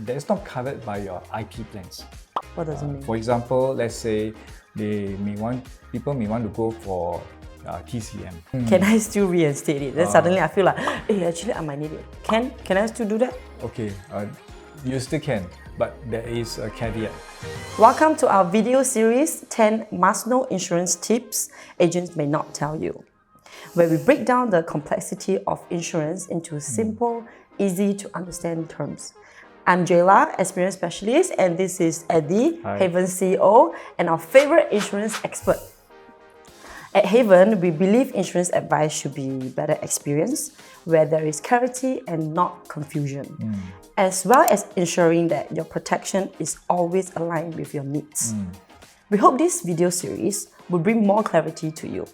that is not covered by your IP plans. What does it mean? For example, let's say people may want to go for TCM. Can I still reinstate it? Then suddenly I feel like, hey, actually I might need it. Can I still do that? Okay, you still can, but there is a caveat. Welcome to our video series 10 must-know insurance tips agents may not tell you, where we break down the complexity of insurance into simple, easy to understand terms. I'm Jayla, experience specialist, and this is Eddy, Hi. Haven CEO, and our favorite insurance expert. At Haven, we believe insurance advice should be better experience, where there is clarity and not confusion, as well as ensuring that your protection is always aligned with your needs. We hope this video series will bring more clarity to you.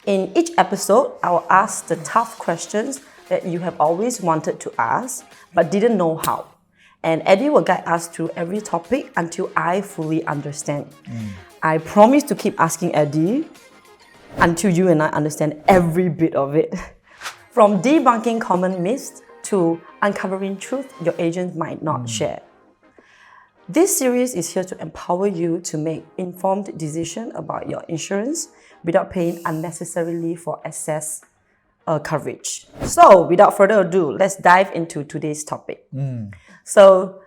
In each episode, I will ask the tough questions that you have always wanted to ask but didn't know how. And Eddy will guide us through every topic until I fully understand. I promise to keep asking Eddy until you and I understand every bit of it. From debunking common myths to uncovering truth your agent might not share. This series is here to empower you to make informed decisions about your insurance without paying unnecessarily for excess coverage. So, without further ado, let's dive into today's topic. So,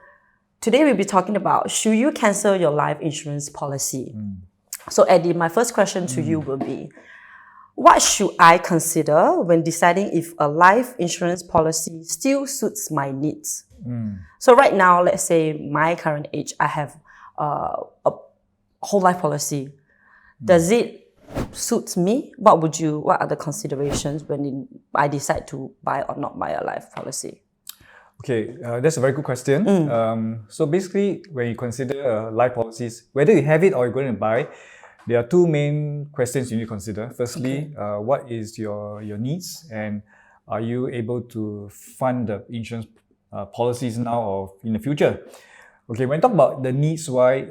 today we'll be talking about, should you cancel your life insurance policy? So, Eddy, my first question to you will be, what should I consider when deciding if a life insurance policy still suits my needs? So right now, let's say my current age, I have a whole life policy. Does it suit me? What are the considerations when I decide to buy or not buy a life policy? Okay, that's a very good question. So basically, when you consider life policies, whether you have it or you're going to buy, there are two main questions you need to consider. Firstly, what is your needs, and are you able to fund the insurance policies now or in the future? Okay, when talk about the needs, why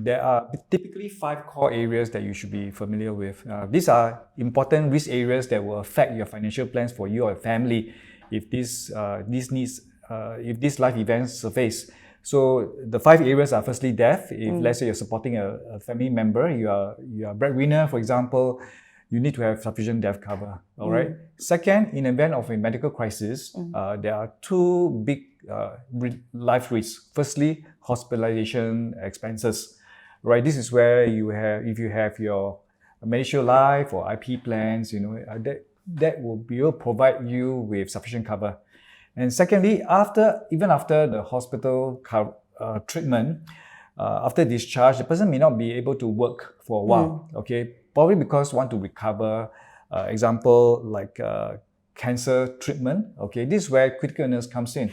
there are typically 5 core areas that you should be familiar with. These are important risk areas that will affect your financial plans for you or your family if these life events surface. So the 5 areas are firstly death. If let's say you're supporting a family member, you are a breadwinner, for example, you need to have sufficient death cover. All right. Second, in event of a medical crisis, there are 2 big life risks. Firstly, hospitalization expenses. Right. This is where if you have your MediShield Life or IP plans, that will provide you with sufficient cover. And secondly, even after the hospital treatment, after discharge, the person may not be able to work for a while. Okay, probably because want to recover. Example like cancer treatment. Okay, this is where critical illness comes in.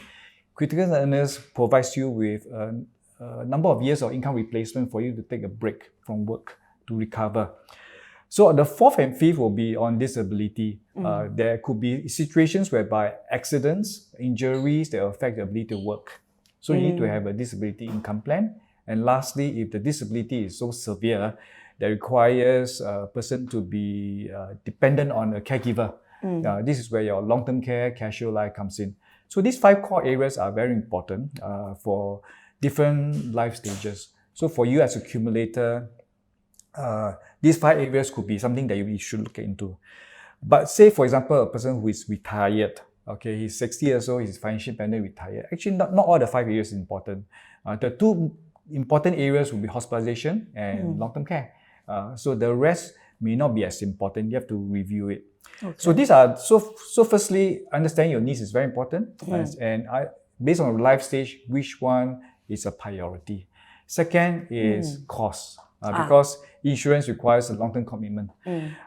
Critical illness provides you with a number of years of income replacement for you to take a break from work to recover. So the 4th and 5th will be on disability. There could be situations whereby accidents, injuries that affect the ability to work. So you need to have a disability income plan. And lastly, if the disability is so severe that requires a person to be dependent on a caregiver, this is where your long-term care, CareShield Life comes in. So these 5 core areas are very important for different life stages. So for you as an accumulator, these 5 areas could be something that you should look into. But say, for example, a person who is retired, okay, he's 60 years old, he's financially independent, retired. Actually, not all the 5 areas are important. The 2 important areas will be hospitalization and long-term care. So the rest may not be as important. You have to review it. Okay. So these are firstly, understanding your needs is very important. And based on life stage, which one is a priority? Second is cost. Because insurance requires a long-term commitment.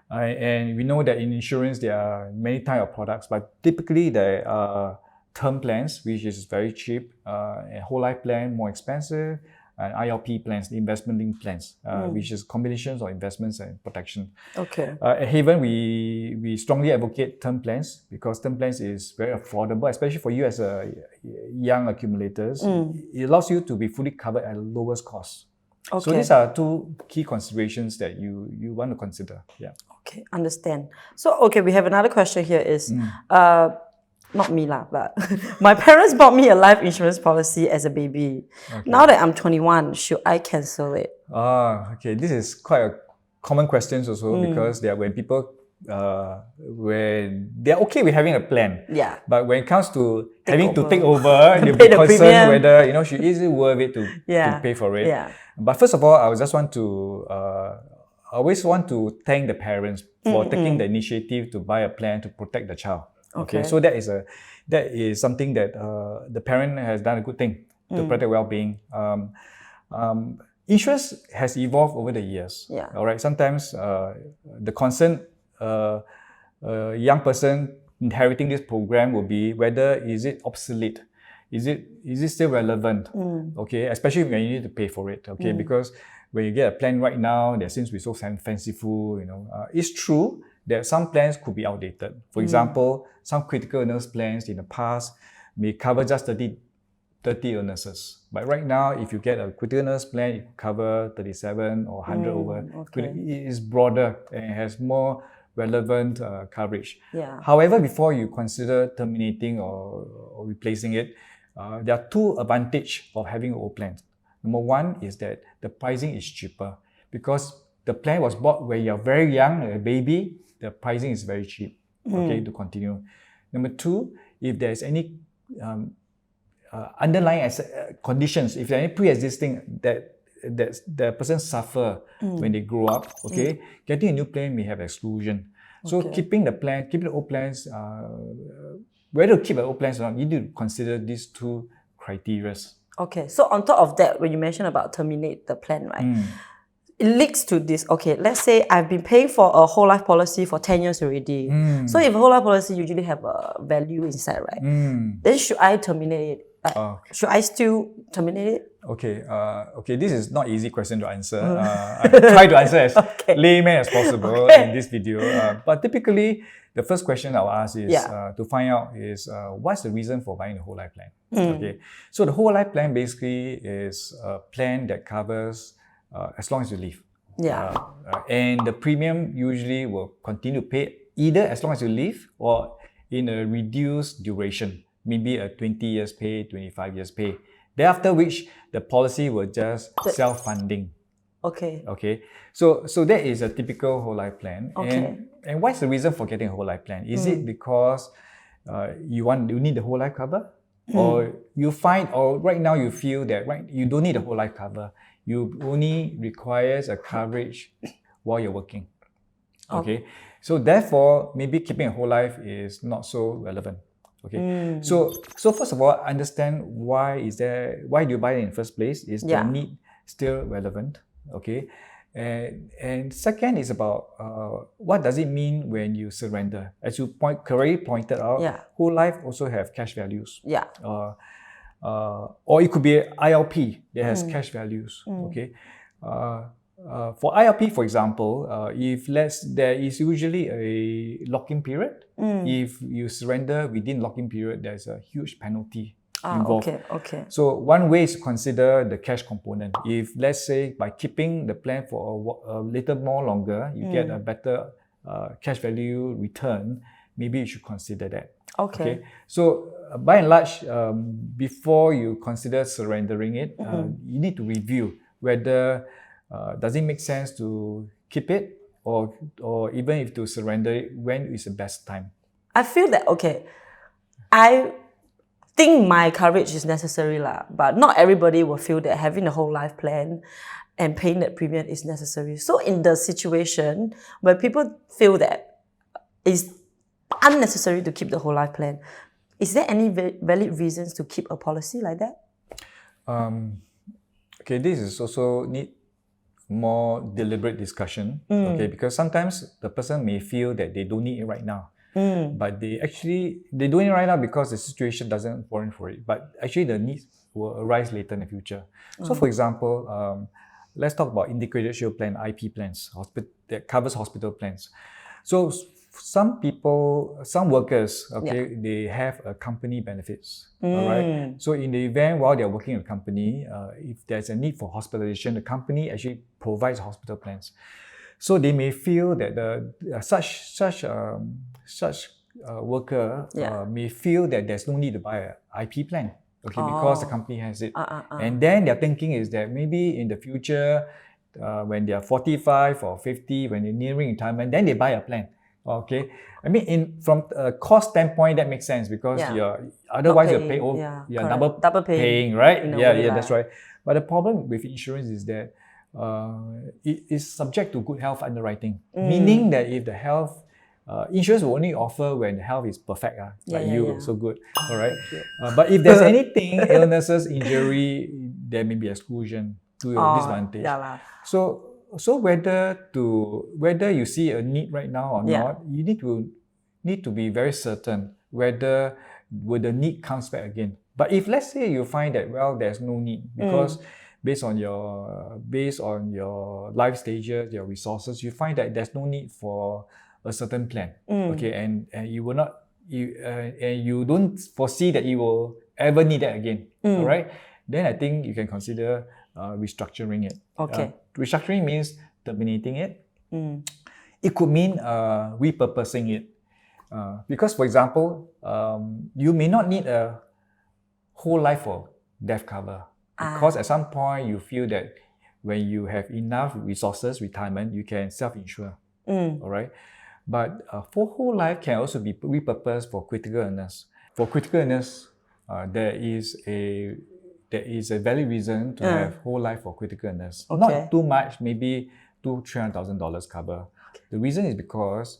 And we know that in insurance, there are many types of products, but typically there are term plans, which is very cheap, a whole life plan, more expensive, and ILP plans, investment-linked plans, which is combinations of investments and protection. Okay. At Haven, we strongly advocate term plans because term plans is very affordable, especially for you as a young accumulators. It allows you to be fully covered at the lowest cost. Okay. So these are 2 key considerations that you want to consider. Yeah. Okay, understand. So, okay, we have another question here is, not me lah, but my parents bought me a life insurance policy as a baby. Now that I'm 21, should I cancel it? Okay. This is quite a common question also because there are when people when they're okay with having a plan, Yeah. but when it comes to having over. to take over, they'll Pay be the concerned premium. whether is it worth it to Yeah. pay for it. Yeah. But first of all, I just want to I always want to thank the parents for taking the initiative to buy a plan to protect the child. Okay, so that is something that the parent has done a good thing to protect well-being. Insurance has evolved over the years. Yeah. All right. Sometimes the concern young person inheriting this program will be whether is it obsolete, is it still relevant? Okay, especially when you need to pay for it. Okay, because when you get a plan right now, that seems to be so fanciful. It's true that some plans could be outdated. For example, some critical illness plans in the past may cover just 30 illnesses. But right now, if you get a critical illness plan, it cover 37 or 100 over. Okay. It is broader and it has more relevant coverage. Yeah. However, before you consider terminating or replacing it, there are two advantages of having old plans. Number one is that the pricing is cheaper because the plan was bought when you're very young, a baby, the pricing is very cheap, okay, to continue. Number two, if there's any underlying conditions, if there are any pre-existing that the person suffer when they grow up, okay, getting a new plan may have exclusion. So keeping the old plans, whether to keep the old plans or not, you need to consider these two criteria. Okay, so on top of that, when you mentioned about terminate the plan, right? It leads to this. Okay, let's say I've been paying for a whole life policy for 10 years already. So if a whole life policy usually have a value inside, right? Then should I terminate it? Should I still terminate it? Okay. This is not easy question to answer. I try to answer as layman as possible in this video. But typically, the first question I'll ask is to find out is what's the reason for buying the whole life plan? Okay, so the whole life plan basically is a plan that covers as long as you live. And the premium usually will continue to pay either as long as you live or in a reduced duration. Maybe a 20 years pay, 25 years pay. Thereafter which the policy will just self-funding. Okay. So that is a typical whole life plan. And what's the reason for getting a whole life plan? Is it because you need the whole life cover? Or you find, or right now you feel that you don't need a whole life cover. You only requires a coverage while you're working. Okay. So therefore, maybe keeping a whole life is not so relevant. Okay. So first of all, understand why do you buy it in the first place? Is the need still relevant? Okay. And second is about what does it mean when you surrender? As you correctly pointed out, whole life also have cash values. Or it could be an ILP that has cash values. Okay. For ILP, for example, if there is usually a lock-in period. If you surrender within lock-in period, there's a huge penalty involved. Okay. So one way is to consider the cash component. If let's say by keeping the plan for a little more longer, you get a better cash value return, maybe you should consider that. Okay. So by and large, before you consider surrendering it, you need to review whether does it make sense to keep it or even if to surrender it, when is the best time? I feel that, I think my coverage is necessary, but not everybody will feel that having a whole life plan and paying that premium is necessary. So in the situation where people feel that it's unnecessary to keep the whole life plan, is there any valid reasons to keep a policy like that? Okay, this is also need more deliberate discussion. Okay, because sometimes the person may feel that they don't need it right now. But they're doing it right now because the situation doesn't warrant for it. But actually the needs will arise later in the future. So for example, let's talk about integrated shield plan, IP plans, that covers hospital plans. So some workers, they have a company benefits. All right. So in the event while they're working in a company, if there's a need for hospitalization, the company actually provides hospital plans. So they may feel that such worker may feel that there's no need to buy an IP plan, okay, because the company has it. And then their thinking is that maybe in the future, when they are 45 or 50, when they're nearing retirement, then they buy a plan. Okay, I mean, from a cost standpoint, that makes sense because you're otherwise you're double paying, right? That's right. But the problem with insurance is that it is subject to good health underwriting, meaning that if the health insurance will only offer when the health is perfect, so good, all right. But if there's anything, illnesses, injury, there may be exclusion to your disadvantage. So whether you see a need right now or not, you need to be very certain whether the need comes back again. But if let's say you find that there's no need because based on your life stages, your resources, you find that there's no need for a certain plan. Okay, and you will not and you don't foresee that you will ever need that again. All right, then I think you can consider restructuring it. Okay. Restructuring means terminating it. It could mean repurposing it. Because, for example, you may not need a whole life or death cover. Because at some point you feel that when you have enough resources, retirement, you can self-insure. All right. But for whole life can also be repurposed for critical illness. For critical illness, there is a valid reason to have whole life for critical illness. Okay. Not too much, maybe $200,000-$300,000 cover. The reason is because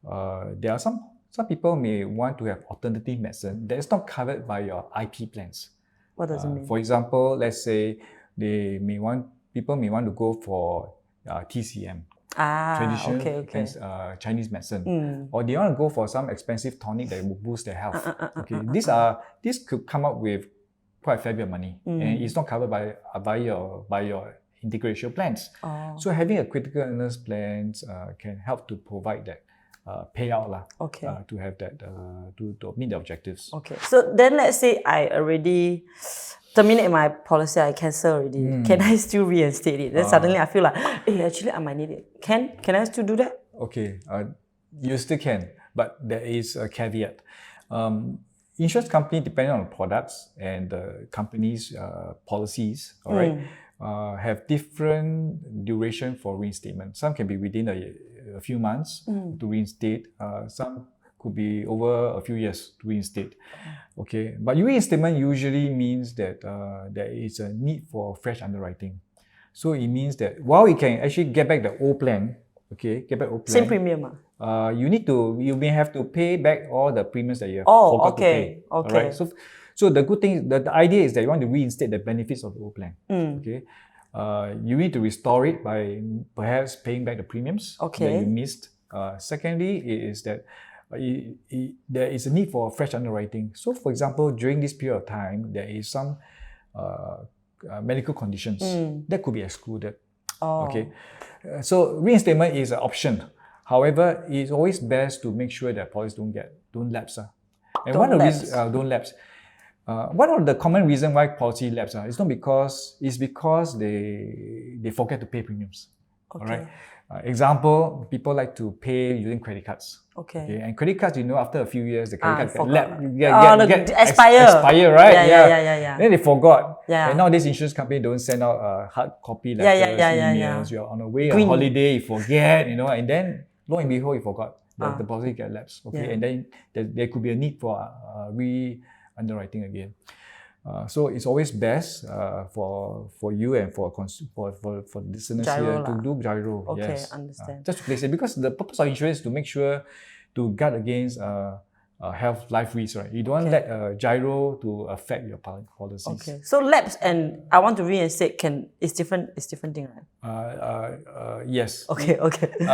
there are some people may want to have alternative medicine that is not covered by your IP plans. What does it mean? For example, let's say people may want to go for TCM. Traditional Chinese medicine, or they want to go for some expensive tonic that will boost their health. This could come up with quite a fair bit of money, and it's not covered by your integration plans. So having a critical illness plans can help to provide that payout to have that to meet the objectives. Okay. So then let's say I already terminate my policy, I cancel already. Can I still reinstate it? Then suddenly I feel like, hey, actually I might need it. Can I still do that? Okay, you still can, but there is a caveat. Insurance company, depending on the products and the company's policies, all right, have different duration for reinstatement. Some can be within a few months to reinstate. Some could be over a few years to reinstate. Okay, but reinstatement usually means that there is a need for fresh underwriting. So it means that while you can actually get back the old plan, same premium. You may have to pay back all the premiums that you have forgot to pay. All right. So the good thing, the idea is that you want to reinstate the benefits of the old plan. Okay. You need to restore it by perhaps paying back the premiums that you missed. Secondly, is that there is a need for fresh underwriting. So, for example, during this period of time, there is some medical conditions that could be excluded. Okay, so reinstatement is an option. However, it's always best to make sure that policies don't lapse. One of the common reasons why policy lapse it's not because they forget to pay premiums. All right. Example, people like to pay using credit cards. Okay. And credit cards, after a few years, the credit card get expire, right? Yeah. Then they forgot. Yeah. And nowadays, insurance company don't send out hard copy letters, emails. You're on a way on holiday, you forget, and then lo and behold, you forgot. The policy get lapsed. Okay. And then there could be a need for re-underwriting again. So it's always best for you and for listeners here to do gyro. Okay, yes. Understand. Just to place it, because the purpose of insurance is to make sure to guard against health life risks, right? You don't want to let gyro to affect your policies. Okay. So lapse and I want to reinstate is different thing, right? Yes. Okay.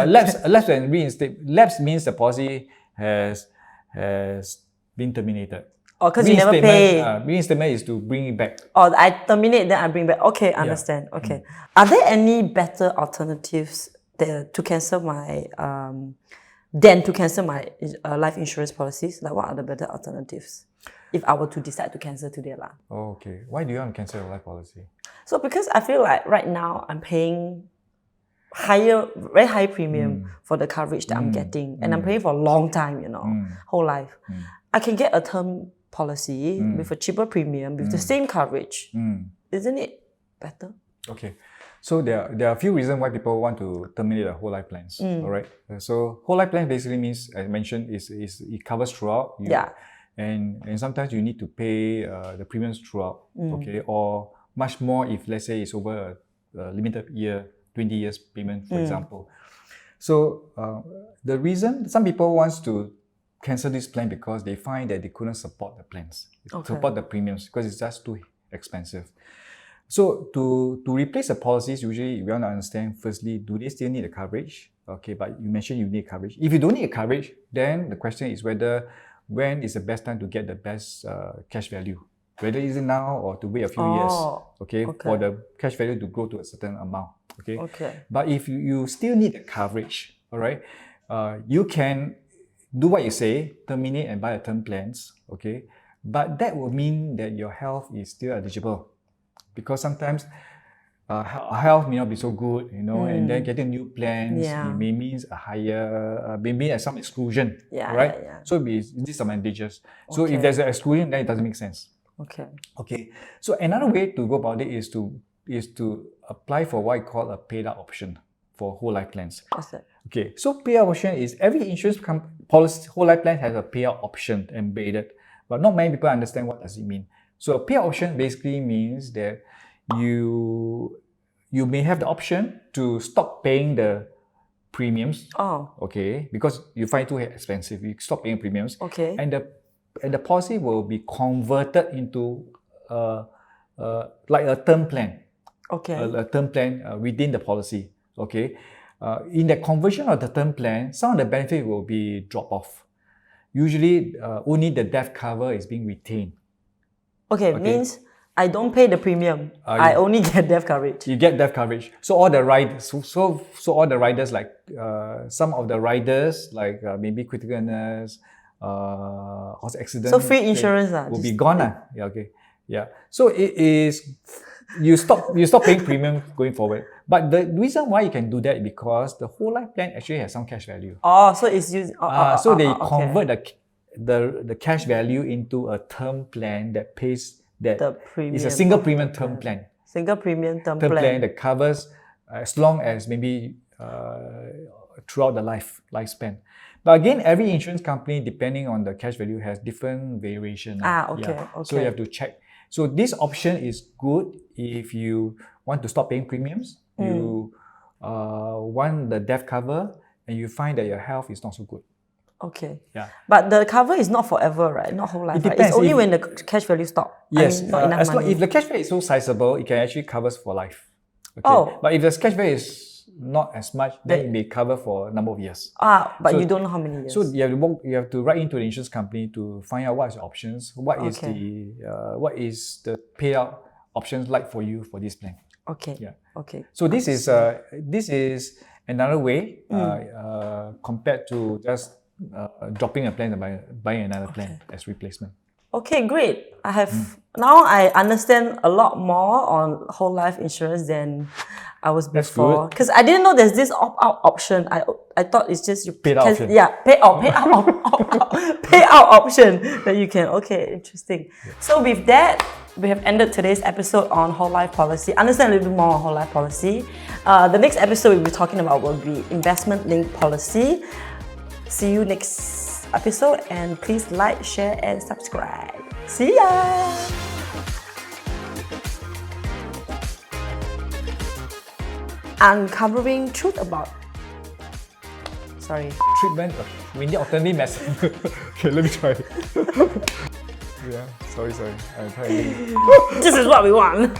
Lapse and reinstate. Lapse means the policy has been terminated. Because you never pay. Reinstatement is to bring it back. I terminate, then I bring back. Okay, understand. Okay. Are there any better alternatives to cancel my life insurance policies? Like, what are the better alternatives if I were to decide to cancel today? Okay. Why do you want to cancel your life policy? So because I feel like right now I'm paying very high premium for the coverage that I'm getting, and I'm paying for a long time, whole life. I can get a term policy with a cheaper premium with the same coverage. Isn't it better? Okay. So there are a few reasons why people want to terminate the whole life plans. All right. So whole life plan basically means, as I mentioned, is it covers throughout. And sometimes you need to pay the premiums throughout. Okay. Or much more if, let's say, it's over a limited year, 20 years payment, for example. So the reason some people wants to cancel this plan because they find that they couldn't support the plans, support the premiums, because it's just too expensive. So to replace the policies, usually we want to understand, firstly, do they still need the coverage? Okay, but you mentioned you need coverage. If you don't need a coverage, then the question is when is the best time to get the best cash value? Whether is it now or to wait a few years, okay, for the cash value to grow to a certain amount, okay? But if you still need the coverage, all right, you can do what you say, terminate and buy a term plans, okay? But that will mean that your health is still eligible. Because sometimes health may not be so good, and then getting new plans it may mean a higher, maybe some exclusion, right? So it's disadvantageous. So if there's an exclusion, then it doesn't make sense. Okay. So another way to go about it is to apply for what I call a paid up option for whole life plans. What's that? Okay. So payout option is every insurance policy whole life plan has a payout option embedded, but not many people understand what does it mean. So a payout option basically means that you may have the option to stop paying the premiums. Okay, because you find it too expensive. You stop paying premiums. Okay. And the policy will be converted into like a term plan. Okay. A term plan within the policy. Okay. In the conversion of the term plan, some of the benefit will be drop off. Usually, only the death cover is being retained. Okay. Means I don't pay the premium. I only get death coverage. You get death coverage. So all the riders, so all the riders, like some of the riders, like maybe critical illness, house accident. So free insurance will be gone. Yeah. Okay. Yeah. So it is you stop paying premium going forward. But the reason why you can do that is because the whole life plan actually has some cash value. So it's used. So they convert the cash value into a term plan that pays that is a single premium term plan. Single premium term plan that covers as long as maybe throughout the lifespan. But again, every insurance company, depending on the cash value, has different variation. Okay. So you have to check. So this option is good if you want to stop paying premiums, you want the death cover, and you find that your health is not so good. Okay. Yeah. But the cover is not forever, right? Not whole life. It depends. It's only when the cash value stops. Yes. Not enough money. If the cash value is so sizable, it can actually cover for life. Okay. But if the cash value is not as much, then it may cover for a number of years. But you don't know how many years. So you have to write into the insurance company to find out what's your options, what is the payout options like for you for this plan. Okay. Yeah. Okay. So this is another way compared to just dropping a plan and buying another plan as replacement. Okay, great. Now I understand a lot more on whole life insurance than I was before. Because I didn't know there's this opt-out option. I thought it's just you payout option. Yeah, payout option that you can. Okay, interesting. Yeah. So with that, we have ended today's episode on whole life policy. Understand a little bit more on whole life policy. The next episode we'll be talking about will be investment linked policy. See you next episode, and please like, share, and subscribe. See ya! Uncovering truth about. Sorry. Treatment. We need alternative medicine. Okay, let me try. Yeah, sorry. I'll try again. This is what we want.